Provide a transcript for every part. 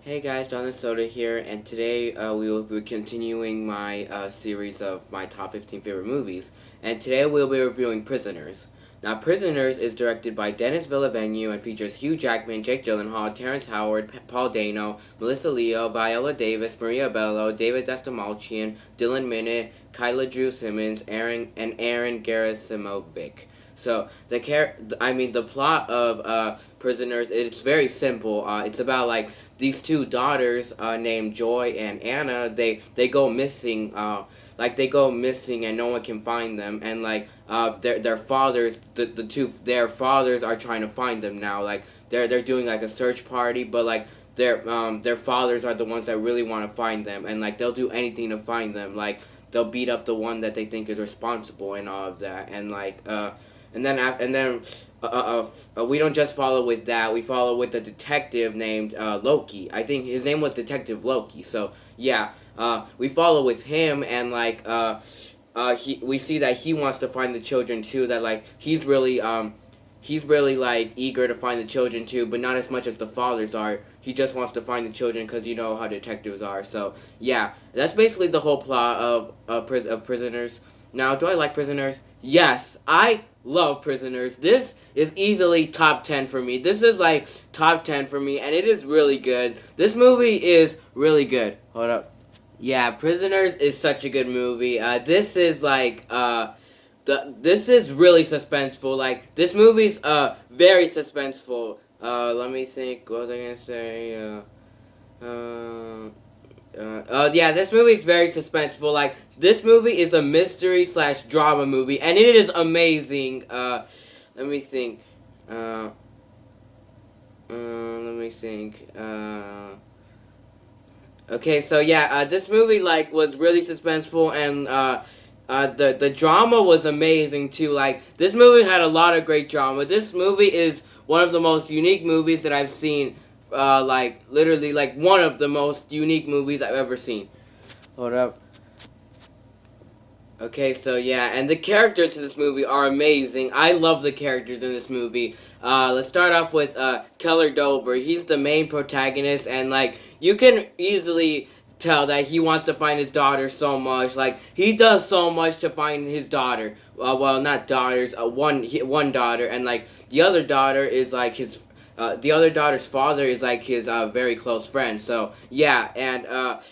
Hey guys, Jonathan Soda here, and today we will be continuing my series of my top 15 favorite movies. And today we'll be reviewing Prisoners. Now, Prisoners is directed by Dennis Villeneuve and features Hugh Jackman, Jake Gyllenhaal, Terrence Howard, Paul Dano, Melissa Leo, Viola Davis, Maria Bello, David Dastmalchian, Dylan Minnette, Kyla Drew Simmons, Aaron Gerasimovic. So the plot of Prisoners, it's very simple. It's about like these two daughters named Joy and Anna. They go missing. They go missing and no one can find them. And their fathers, their fathers are trying to find them now. Like they're doing like a search party, but like their fathers are the ones that really want to find them, and like they'll do anything to find them. Like they'll beat up the one that they think is responsible and all of that. And we don't just follow with that. We follow with a detective named Loki. I think his name was Detective Loki. So yeah, we follow with him, and we see that he wants to find the children too. That like he's really like eager to find the children too, but not as much as the fathers are. He just wants to find the children because you know how detectives are. So yeah, that's basically the whole plot of Prisoners. Now, do I like Prisoners? Yes, I love Prisoners. This is easily top 10 for me. This is like top 10 for me, and it is really good. This movie is really good. Hold up. Yeah, Prisoners is such a good movie. This is really suspenseful. Like this movie's very suspenseful. Let me think. What was I gonna say? Yeah, this movie is very suspenseful. Like this movie is a mystery slash drama movie, and it is amazing. Let me think. Let me think. Okay, so yeah, this movie like was really suspenseful, and the drama was amazing too. Like this movie had a lot of great drama. This movie is one of the most unique movies that I've seen. Like literally, like one of the most unique movies I've ever seen. Hold up. Okay, so yeah, and the characters in this movie are amazing. I love the characters in this movie. Let's start off with Keller Dover. He's the main protagonist, and like you can easily tell that he wants to find his daughter so much. Like he does so much to find his daughter. Well, not daughters. One daughter, and like the other daughter is like the other daughter's father is like his very close friend. So yeah, and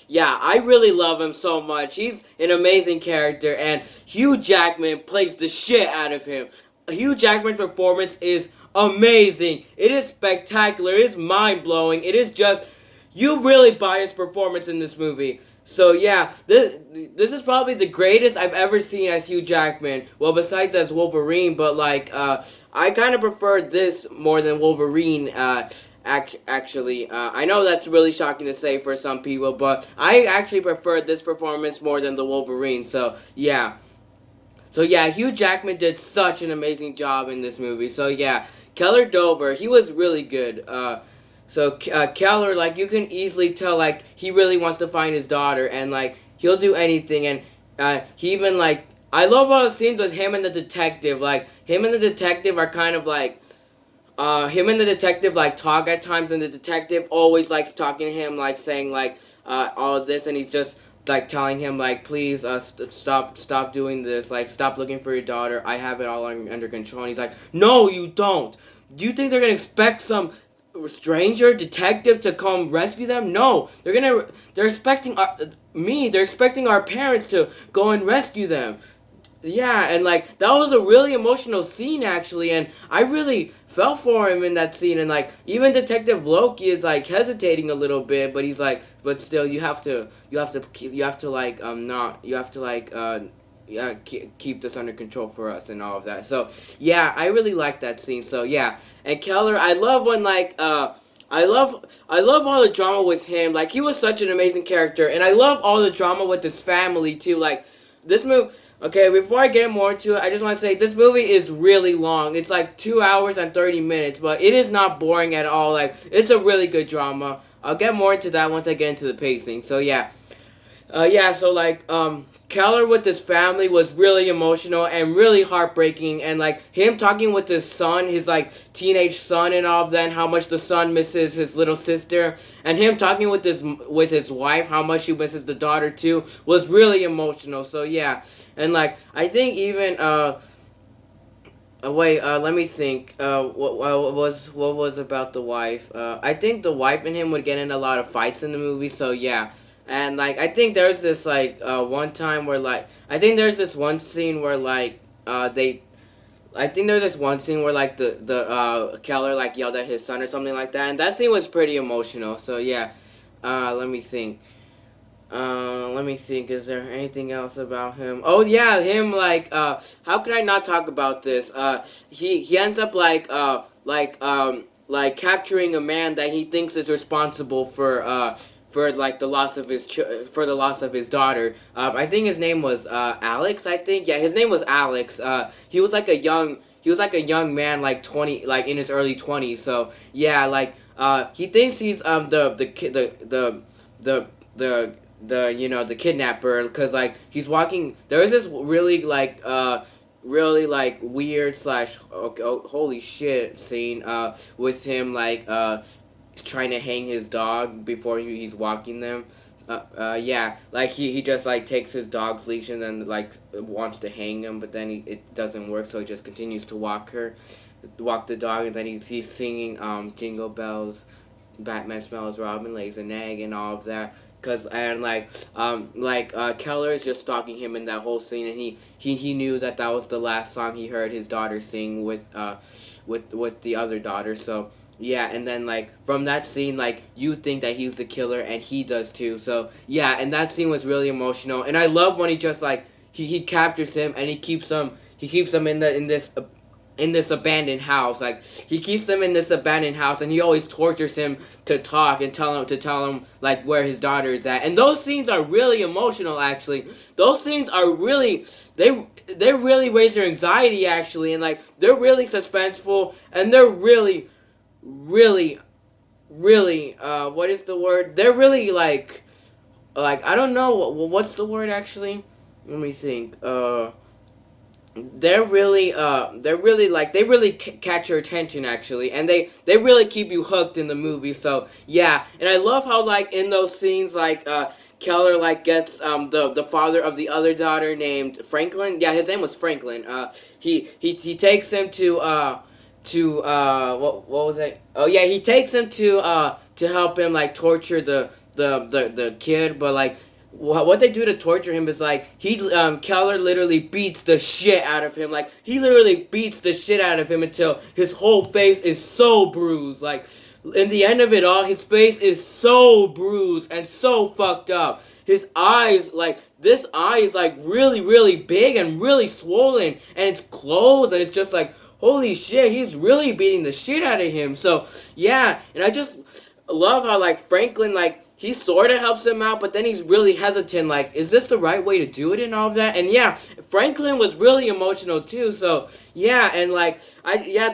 yeah, I really love him so much. He's an amazing character, and Hugh Jackman plays the shit out of him. Hugh Jackman's performance is amazing. It is spectacular. It is mind blowing. It is just you really buy his performance in this movie. So yeah, this is probably the greatest I've ever seen as Hugh Jackman. Well, besides as Wolverine, but like I kind of prefer this more than Wolverine. Actually, I know that's really shocking to say for some people, but I actually prefer this performance more than the Wolverine. So yeah. So yeah, Hugh Jackman did such an amazing job in this movie. So yeah, Keller Dover, he was really good. Keller, like you can easily tell, like he really wants to find his daughter, and like he'll do anything. And he even like I love all the scenes with him and the detective. Like him and the detective are kind of like him and the detective like talk at times, and the detective always likes talking to him, like saying like all of this, and he's just like telling him like please stop doing this, like stop looking for your daughter, I have it all under control. And he's like, no you don't. Do you think they're gonna expect some stranger detective to come rescue them? No, they're expecting they're expecting our parents to go and rescue them. Yeah, and like that was a really emotional scene actually, and I really felt for him in that scene. And like even Detective Loki is like hesitating a little bit, but he's like, but still you have to like not you have to like yeah, keep this under control for us and all of that. So yeah, I really like that scene. So yeah, and Keller, I love when I love all the drama with him. Like he was such an amazing character, and I love all the drama with his family too. Like this movie. Okay, before I get more into it, I just want to say this movie is really long. It's like 2 hours and 30 minutes, but it is not boring at all. Like it's a really good drama. I'll get more into that once I get into the pacing. So yeah. Yeah, so like Keller with his family was really emotional and really heartbreaking, and like him talking with his son, his like teenage son, and all of that, and how much the son misses his little sister, and him talking with his wife, how much he misses the daughter too, was really emotional. So yeah, and like I think even wait, let me think. What was about the wife? I think the wife and him would get in a lot of fights in the movie. So yeah, and like I think there's this like one time where like I think there's this one scene where like they. I think there's this one scene where like the Keller like yelled at his son or something like that, and that scene was pretty emotional. So yeah, let me think. Let me think. Is there anything else about him? Oh yeah, him like how could I not talk about this? He ends up like capturing a man that he thinks is responsible for like the loss of for the loss of his daughter. I think his name was Alex. I think yeah, his name was Alex. He was like a young man, like 20, like in his early 20s. So yeah, like he thinks he's the the you know the kidnapper because like he's walking. There is this really like weird slash holy shit scene with him like trying to hang his dog before he's walking them. Yeah, like he just like takes his dog's leash and then like wants to hang him, but then it doesn't work, so he just continues to walk the dog, and then he's singing Jingle Bells, Batman smells Robin lays an egg, and all of that. Cause and Keller is just stalking him in that whole scene, and he knew that that was the last song he heard his daughter sing with the other daughter. So yeah, and then like from that scene, like you think that he's the killer, and he does too. So yeah, and that scene was really emotional, and I love when he just like he captures him and he keeps him in this abandoned house. Like he keeps him in this abandoned house, and he always tortures him to talk and tell him like where his daughter is at. And those scenes are really emotional. Actually, those scenes are really they really raise your anxiety actually, and like they're really suspenseful, and they're really really what is the word? They're really like I don't know what's the word actually. Let me think. They're really like they really catch your attention actually, and they really keep you hooked in the movie. So yeah, and I love how like in those scenes like Keller like gets the father of the other daughter named Franklin. Yeah, his name was Franklin. He takes him to what was it? Oh yeah, he takes him to help him like torture the kid, but like what they do to torture him is like Keller literally beats the shit out of him. Like he literally beats the shit out of him until his whole face is so bruised. Like in the end of it all, his face is so bruised and so fucked up. His eyes, like this eye is like really big and really swollen, and it's closed, and it's just like holy shit, he's really beating the shit out of him. So yeah, and I just love how like Franklin like he sort of helps him out, but then he's really hesitant. Like, is this the right way to do it and all of that? And yeah, Franklin was really emotional too. So yeah, and like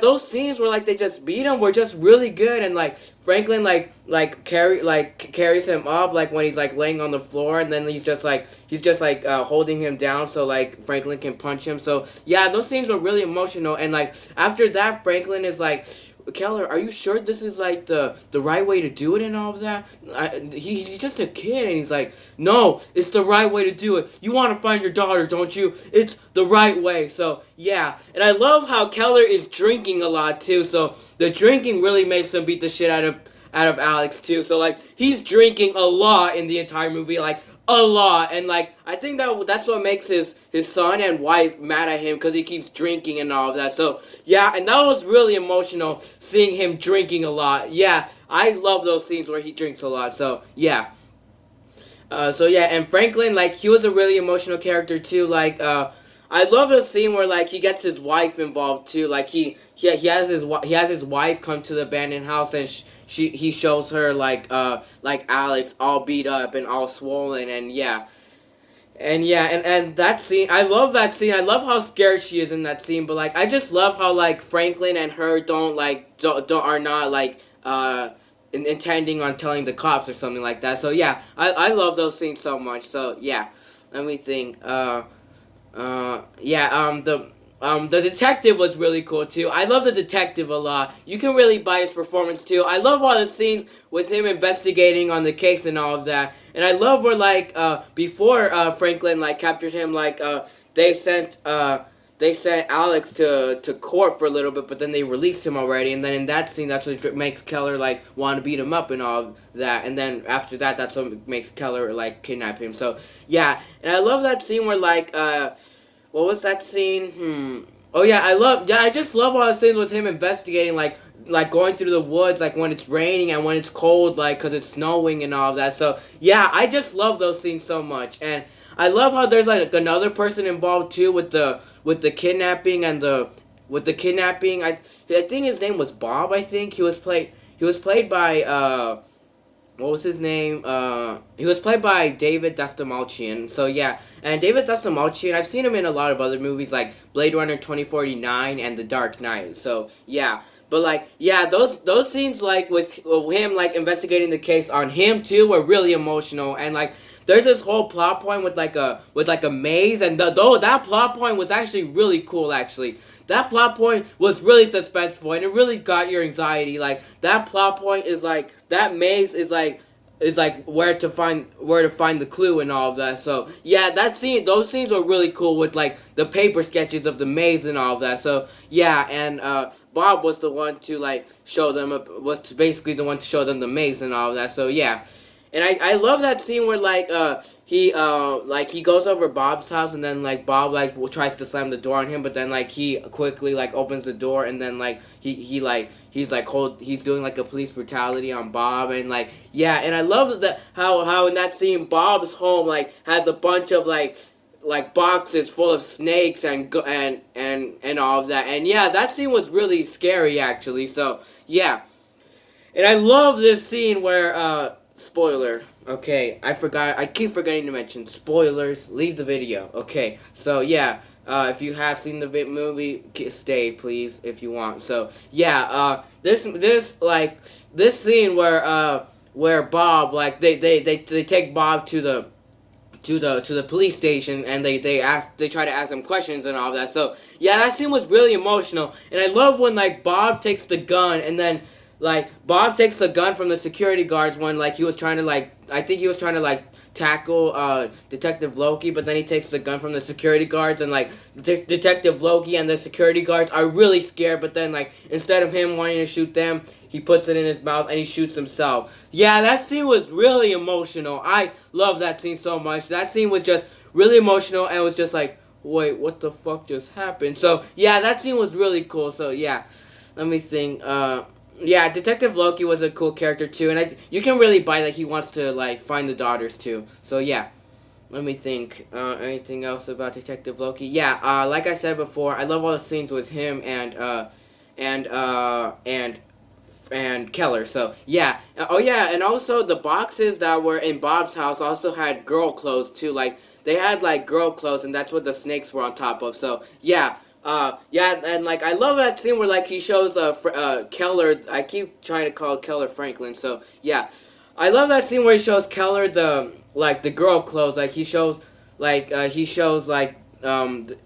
those scenes where like they just beat him were just really good. And like Franklin carries him up like when he's like laying on the floor, and then he's just like holding him down so like Franklin can punch him. So yeah, those scenes were really emotional. And like after that, Franklin is like, Keller, are you sure this is like the right way to do it and all of that? He's just a kid, and he's like, no, it's the right way to do it. You want to find your daughter, don't you? It's the right way. So yeah, and I love how Keller is drinking a lot too. So the drinking really makes him beat the shit out of Alex too. So like he's drinking a lot in the entire movie, like a lot, and like I think that's what makes his son and wife mad at him because he keeps drinking and all of that. So yeah, and that was really emotional seeing him drinking a lot. Yeah, I love those scenes where he drinks a lot. So yeah. So yeah, and Franklin, like he was a really emotional character too. Like I love the scene where like he gets his wife involved too. Like he has his wife come to the abandoned house, and he shows her like Alex all beat up and all swollen, and yeah. And yeah, and that scene, I love that scene. I love how scared she is in that scene. But like, I just love how like Franklin and her don't are not like intending on telling the cops or something like that. So yeah, I love those scenes so much. So yeah, let me think. Yeah, the detective was really cool too. I love the detective a lot. You can really buy his performance too. I love all the scenes with him investigating on the case and all of that. And I love where like before Franklin like captured him, like they sent they sent Alex to court for a little bit, but then they released him already. And then in that scene, that's what makes Keller like want to beat him up and all of that. And then after that, that's what makes Keller like kidnap him. So yeah, and I love that scene where like what was that scene? Oh yeah, I just love all the scenes with him investigating, like going through the woods, like when it's raining and when it's cold, like because it's snowing and all of that. So yeah, I just love those scenes so much, and I love how there's like another person involved too with the kidnapping and the with the kidnapping. I think his name was Bob. I think he was played by what was his name? He was played by David Dastmalchian. So yeah, and David Dastmalchian, I've seen him in a lot of other movies like Blade Runner 2049 and The Dark Knight. So yeah, but like yeah, those scenes like with him like investigating the case on him too were really emotional, and like there's this whole plot point with like a maze, and though that plot point was actually really cool. Actually, that plot point was really suspenseful, and it really got your anxiety. Like that plot point is like that maze is like where to find the clue and all of that. So yeah, those scenes were really cool with like the paper sketches of the maze and all of that. So yeah, and Bob was the one to like show them basically the one to show them the maze and all of that. So yeah. And I love that scene where he goes over Bob's house, and then like Bob like tries to slam the door on him, but then like he quickly like opens the door, and then like he's doing like a police brutality on Bob, and like yeah, and I love that how in that scene Bob's home like has a bunch of like boxes full of snakes and all of that, and yeah, that scene was really scary actually. So yeah. And I love this scene where, spoiler, okay, I keep forgetting to mention, spoilers, leave the video, okay, so yeah, if you have seen the movie, stay, please, if you want, so, yeah, this scene where Bob, like, they take Bob to the police station, and they try to ask him questions and all that. So yeah, that scene was really emotional, and I love when like Bob takes the gun, and then like Bob takes the gun from the security guards when like he was trying to like I think he was trying to like tackle Detective Loki, but then he takes the gun from the security guards, and like Detective Loki and the security guards are really scared, but then like instead of him wanting to shoot them, he puts it in his mouth and he shoots himself. Yeah, that scene was really emotional. I love that scene so much. That scene was just really emotional, and it was just like, wait, what the fuck just happened? So yeah, that scene was really cool. So yeah, let me think. Yeah, Detective Loki was a cool character too, and you can really buy that he wants to like find the daughters too. So yeah, let me think. Anything else about Detective Loki? Yeah, like I said before, I love all the scenes with him and Keller. So yeah. Oh yeah, and also the boxes that were in Bob's house also had girl clothes too. Like they had like girl clothes, and that's what the snakes were on top of. So yeah. Yeah, and like I love that scene where like he shows Keller. I keep trying to call Keller Franklin. So yeah, I love that scene where he shows Keller the girl clothes. Like he shows he has like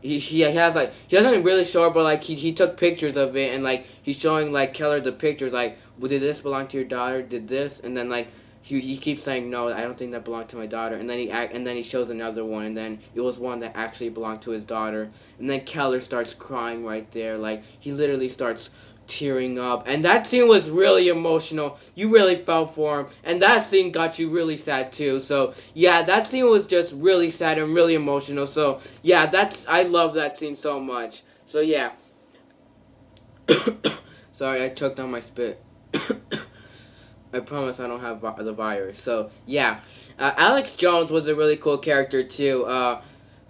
he doesn't really show her, but like he took pictures of it, and like he's showing like Keller the pictures. Like, well, did this belong to your daughter? Did this? And then like he keeps saying no, I don't think that belonged to my daughter, and then he shows another one, and then it was one that actually belonged to his daughter, and then Keller starts crying right there, like he literally starts tearing up, and that scene was really emotional. You really felt for him, and that scene got you really sad too. So yeah, that scene was just really sad and really emotional. So yeah, I love that scene so much. So yeah. Sorry, I choked on my spit. I promise I don't have the virus. So yeah, Alex Jones was a really cool character too.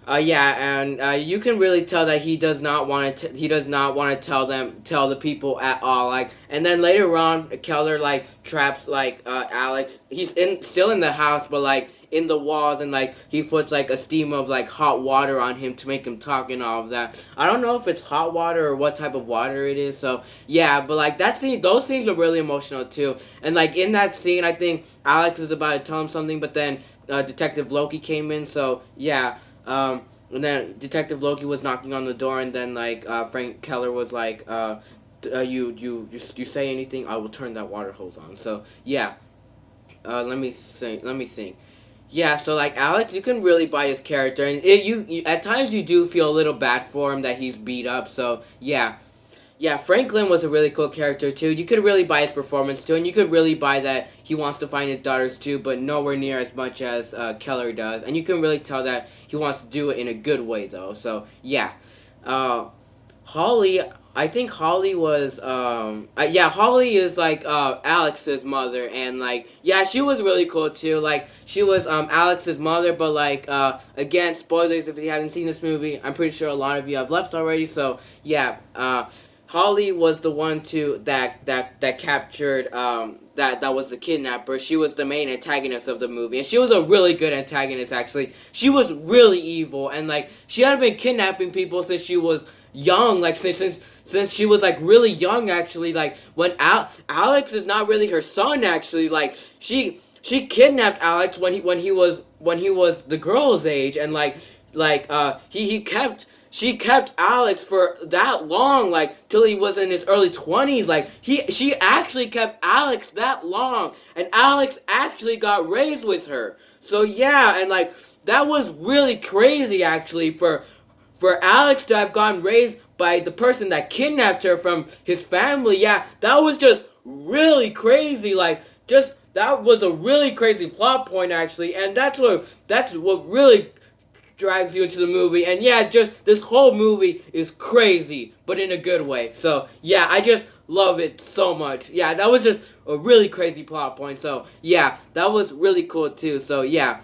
Yeah, and you can really tell that he does not want to. He does not want to tell the people at all. Like, and then later on, Keller like traps like Alex. He's still in the house, but like in the walls, and like he puts like a steam of like hot water on him to make him talk and all of that. I don't know if it's hot water or what type of water it is. So yeah, but like that scene, those scenes were really emotional too. And like in that scene, I think Alex is about to tell him something, but then Detective Loki came in. So yeah. And then Detective Loki was knocking on the door, and then like Frank Keller was like, you say anything, I will turn that water hose on. So yeah, let me think. Let me think. Yeah, so like Alex, you can really buy his character, and you at times you do feel a little bad for him that he's beat up. So yeah, yeah, Franklin was a really cool character too. You could really buy his performance too, and you could really buy that he wants to find his daughters too, but nowhere near as much as Keller does. And you can really tell that he wants to do it in a good way though. So yeah, uh, Holly. I think Holly was yeah, Holly is like Alex's mother, and like yeah, she was really cool too. Like she was Alex's mother, but like again, spoilers if you haven't seen this movie. I'm pretty sure a lot of you have left already. So yeah, Holly was the one to that captured that was the kidnapper. She was the main antagonist of the movie, and she was a really good antagonist actually. She was really evil, and like she had been kidnapping people since she was young, like since she was like really young actually. Like when Alex is not really her son actually. Like she kidnapped Alex when he was the girl's age, and he kept she kept Alex for that long, like till he was in his early 20s. Like she actually kept Alex that long, and Alex actually got raised with her. So yeah, and like that was really crazy actually for Alex to have gotten raised by the person that kidnapped her from his family. Yeah, that was just really crazy. Like just that was a really crazy plot point actually, and that's what really drags you into the movie. And yeah, just this whole movie is crazy, but in a good way. So yeah, I just love it so much. Yeah, that was just a really crazy plot point. So yeah, that was really cool too. So yeah.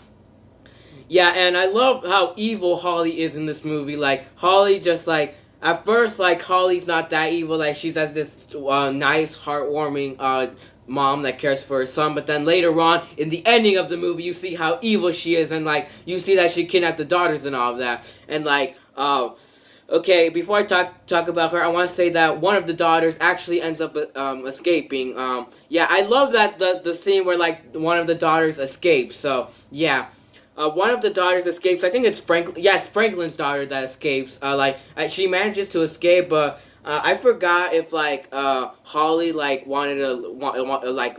Yeah, and I love how evil Holly is in this movie. Like Holly just like at first like Holly's not that evil. Like she's has this nice, heartwarming mom that cares for her son. But then later on in the ending of the movie, you see how evil she is, and like you see that she kidnapped the daughters and all of that. And like okay, before I talk about her, I want to say that one of the daughters actually ends up escaping. Yeah, I love that the scene where like one of the daughters escapes. So yeah. One of the daughters escapes. I think it's Franklin. Yes, Franklin's daughter that escapes. She manages to escape, but I forgot if Holly like wanted to like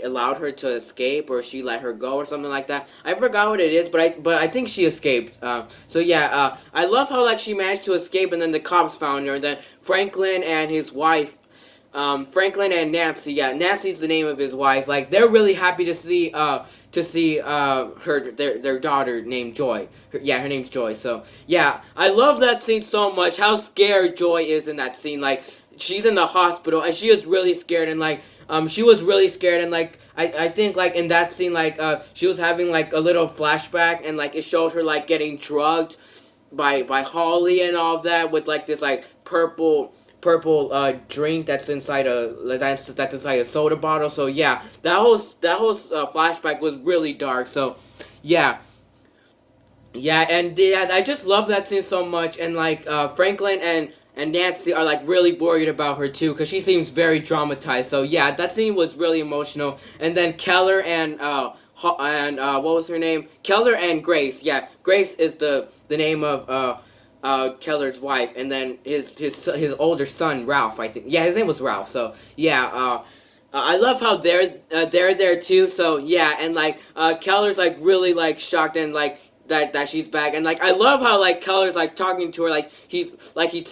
allowed her to escape, or she let her go or something like that. I forgot what it is, but I think she escaped. So yeah, I love how like she managed to escape, and then the cops found her, and then Franklin and his wife. Franklin and Nancy, yeah, Nancy's the name of his wife. Like they're really happy to see their daughter named Joy. Her name's Joy. So yeah, I love that scene so much. How scared Joy is in that scene. Like she's in the hospital and she is really scared, and like she was really scared, and like I think like in that scene like she was having like a little flashback, and like it showed her like getting drugged by Holly and all of that with like this like purple drink that's inside that's inside a soda bottle. So yeah, that whole flashback was really dark. So yeah, yeah, and yeah, I just love that scene so much. And like Franklin and Nancy are like really worried about her too, because she seems very traumatized. So yeah, that scene was really emotional. And then Keller and what was her name? Keller and Grace. Yeah, Grace is the name of Keller's wife, and then his older son Ralph. I think his name was Ralph. So yeah, I love how they're there too. So yeah, and like Keller's like really like shocked, and like that she's back, and like I love how like Keller's like talking to her, like he's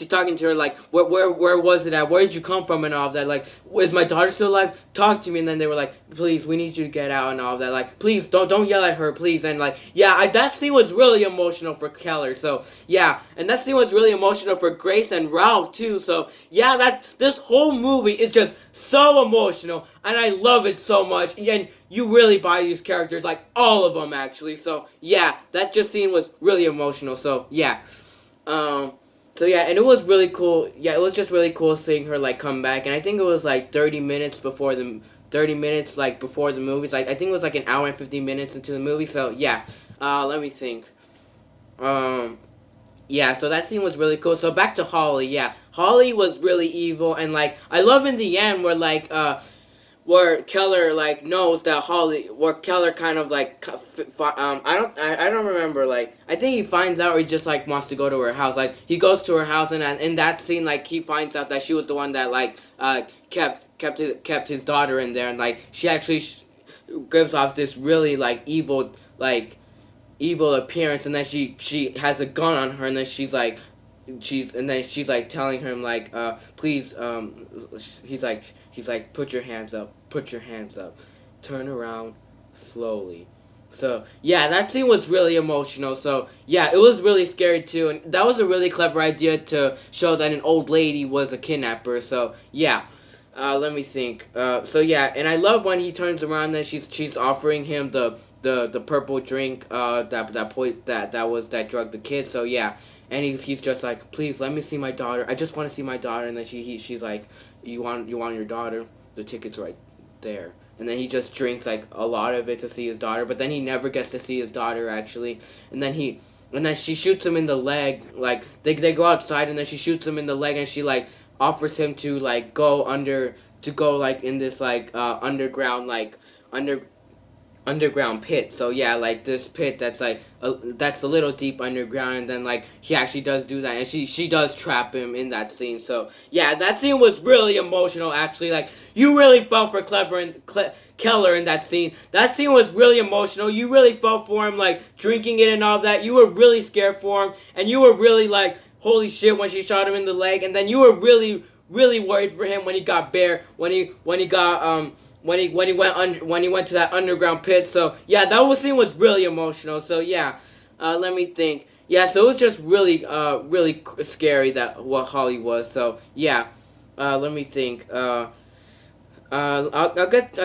talking to her like where was it at, where did you come from and all of that, like is my daughter still alive, talk to me. And then they were like, please, we need you to get out and all of that, like please don't yell at her, please. And like yeah, that scene was really emotional for Keller. So yeah, and that scene was really emotional for Grace and Ralph too. So yeah, that this whole movie is just so emotional, and I love it so much, and you really buy these characters, like all of them actually. So yeah, that just scene was really emotional. So yeah, so yeah, and it was really cool. Yeah, it was just really cool seeing her like come back, and I think it was like 30 minutes before 30 minutes like before the movies. Like I think it was like an hour and 15 minutes into the movie. So yeah, let me think. Um, yeah, so that scene was really cool. So back to Holly. Yeah, Holly was really evil, and like I love in the end where like where Keller like knows that Holly, where Keller kind of like I don't remember, like I think he finds out, or he just like wants to go to her house. Like he goes to her house, and in that scene like he finds out that she was the one that like kept his daughter in there, and like she actually gives off this really like evil appearance, and then she has a gun on her, and then she's like telling him like please he's like put your hands up, turn around slowly. So yeah, that scene was really emotional. So yeah, it was really scary too, and that was a really clever idea to show that an old lady was a kidnapper. So yeah, let me think. So yeah, and I love when he turns around and she's offering him the purple drink that drugged the kid. So yeah, and he's just like, please let me see my daughter. I just want to see my daughter. And then she's like, you want your daughter? The ticket's right there. And then he just drinks like a lot of it to see his daughter, but then he never gets to see his daughter actually. And then she shoots him in the leg. Like they go outside, and then she shoots him in the leg, and she like offers him to like go like in this like under underground pit. So yeah, like this pit that's like that's a little deep underground, and then like he actually does do that, and she does trap him in that scene. So yeah, that scene was really emotional actually. Like you really felt for Keller in that scene. That scene was really emotional. You really felt for him, like drinking it and all that. You were really scared for him, and you were really like, holy shit, when she shot him in the leg. And then you were really worried for him when he got when he got when he went to that underground pit. So yeah, that whole scene was really emotional. So yeah, let me think. Yeah, so it was just really scary that what Holly was. So yeah, let me think. I'll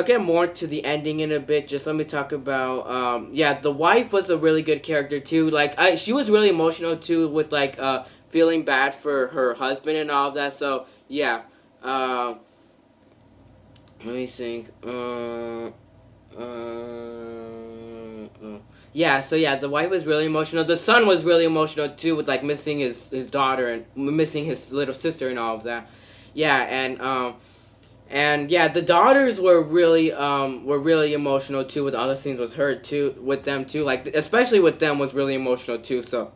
get more to the ending in a bit. Just let me talk about yeah, the wife was a really good character too. Like she was really emotional too, with like feeling bad for her husband and all of that. So yeah. Let me think. Yeah, so yeah, the wife was really emotional. The son was really emotional too, with like missing his daughter and missing his little sister and all of that. Yeah, and yeah, the daughters were really emotional too. With all the scenes was hurt too with them too. Like especially with them was really emotional too. So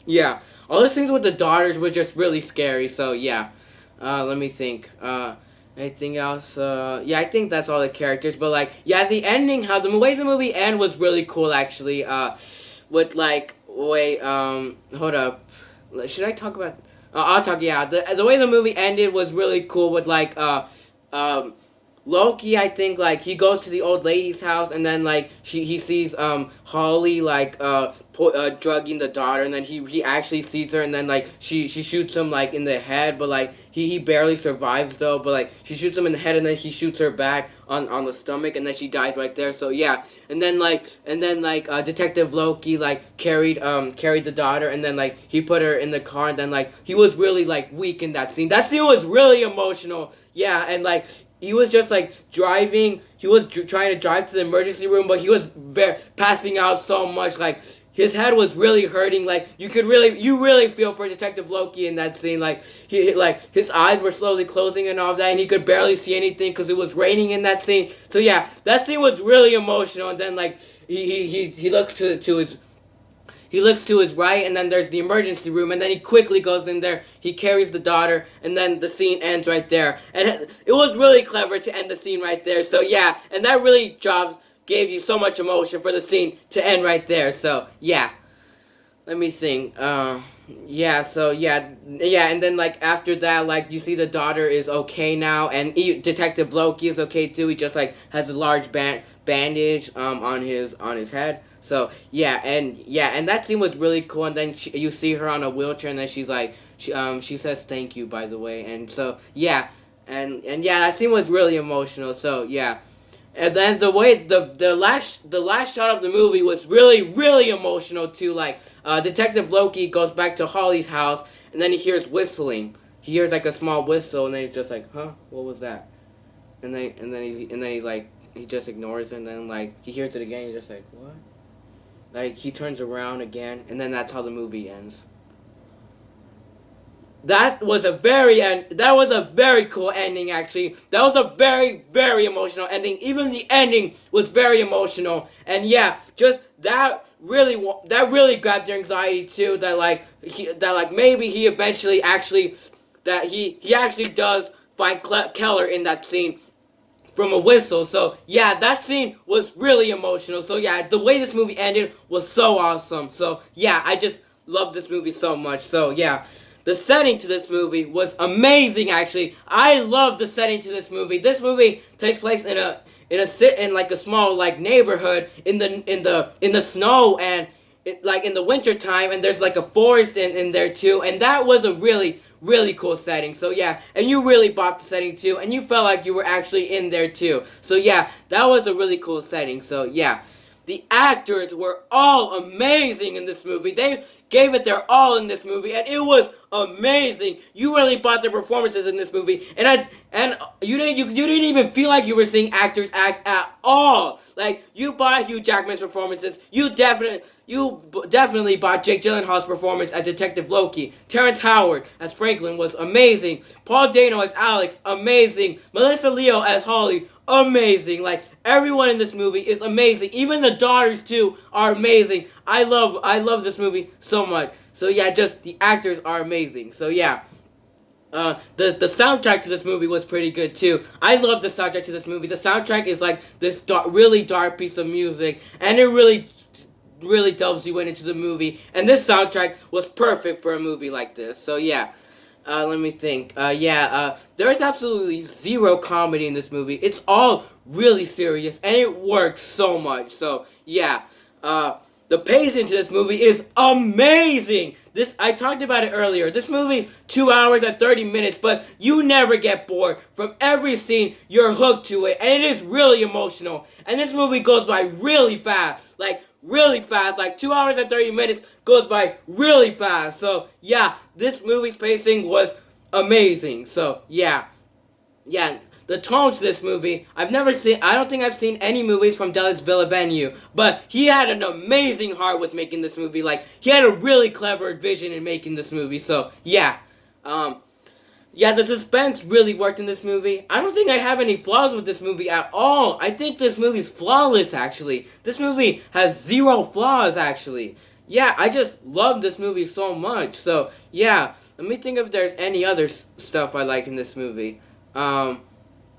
yeah, all the scenes with the daughters were just really scary. So yeah, let me think. Anything else? Yeah, I think that's all the characters. But like, yeah, the ending, how the way the movie end was really cool actually. With like, wait, hold up, should I talk about? I'll talk. Yeah, the way the movie ended was really cool. With like, um, Loki, I think like he goes to the old lady's house, and then like he sees Holly like drugging the daughter, and then he actually sees her, and then like she shoots him like in the head, but like he barely survives though, but like she shoots him in the head, and then he shoots her back on the stomach, and then she dies right there. So yeah, and then Detective Loki like carried the daughter, and then like he put her in the car, and then like he was really like weak in that scene. That scene was really emotional. Yeah, and like he was just like driving. He was trying to drive to the emergency room, but he was passing out so much. Like his head was really hurting. Like you really feel for Detective Loki in that scene. Like his eyes were slowly closing and all of that, and he could barely see anything because it was raining in that scene. So yeah, that scene was really emotional. And then like he looks to his. He looks to his right, and then there's the emergency room, and then he quickly goes in there. He carries the daughter, and then the scene ends right there. And it was really clever to end the scene right there. So yeah, and that really gave you so much emotion for the scene to end right there. So yeah, let me think. Yeah, so yeah, and then like after that, like you see the daughter is okay now, and Detective Loki is okay too. He just like has a large bandage on his head. So yeah, and that scene was really cool. And then you see her on a wheelchair, and then she's like she says thank you, by the way. And so yeah, and yeah, that scene was really emotional. So yeah. And then the way the last shot of the movie was really emotional too. Like Detective Loki goes back to Holly's house, and then he hears whistling. He hears like a small whistle, and then he's just like, "Huh? What was that?" and then he like he just ignores it, and then like he hears it again. He's just like, what? Like he turns around again, and then that's how the movie ends. That was a very cool ending, actually. That was a very, very emotional ending. Even the ending was very emotional. And yeah, just that really grabbed your anxiety too. That like maybe he eventually actually that he actually does find Keller in that scene from a whistle. So yeah, that scene was really emotional. So yeah, the way this movie ended was so awesome. So yeah, I just love this movie so much. So yeah, the setting to this movie was amazing. Actually, I love the setting to this movie. This movie takes place in like a small like neighborhood in the snow and like in the winter time, and there's like a forest in there too, and that was a really cool setting. So yeah, and you really bought the setting too, and you felt like you were actually in there too. So yeah, that was a really cool setting. So yeah, the actors were all amazing in this movie. They gave it their all in this movie, and it was amazing. You really bought their performances in this movie, and you didn't even feel like you were seeing actors act at all. Like you bought Hugh Jackman's performances. You definitely bought Jake Gyllenhaal's performance as Detective Loki. Terrence Howard as Franklin was amazing. Paul Dano as Alex, amazing. Melissa Leo as Holly, amazing. Like everyone in this movie is amazing. Even the daughters too are amazing. I love this movie so much. So yeah, just the actors are amazing. So yeah. The soundtrack to this movie was pretty good too. I love the soundtrack to this movie. The soundtrack is like this really dark piece of music, and it really delves you into the movie. And this soundtrack was perfect for a movie like this. So yeah, let me think. There is absolutely zero comedy in this movie. It's all really serious, and it works so much. So yeah, the pacing to this movie is amazing. I talked about it earlier. This movie's 2 hours and 30 minutes, but you never get bored. From every scene, you're hooked to it, and it is really emotional. And this movie goes by really fast, like really fast. Like 2 hours and 30 minutes goes by really fast. So yeah, this movie's pacing was amazing. So yeah, the tone to this movie, I don't think I've seen any movies from Denis Villeneuve, but he had an amazing heart with making this movie. Like, he had a really clever vision in making this movie. So yeah, the suspense really worked in this movie. I don't think I have any flaws with this movie at all. I think this movie's flawless, actually. This movie has zero flaws, actually. Yeah, I just love this movie so much. So, yeah, let me think if there's any other stuff I like in this movie.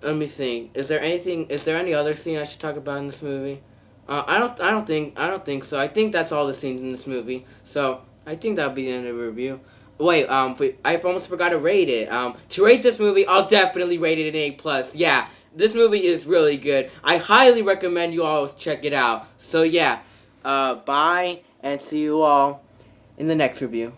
Let me think. Is there any other scene I should talk about in this movie? I don't think so. I think that's all the scenes in this movie. So, I think that'll be the end of the review. Wait, I almost forgot to rate it. To rate this movie, I'll definitely rate it an A+. Yeah, this movie is really good. I highly recommend you all check it out. So yeah, bye, and see you all in the next review.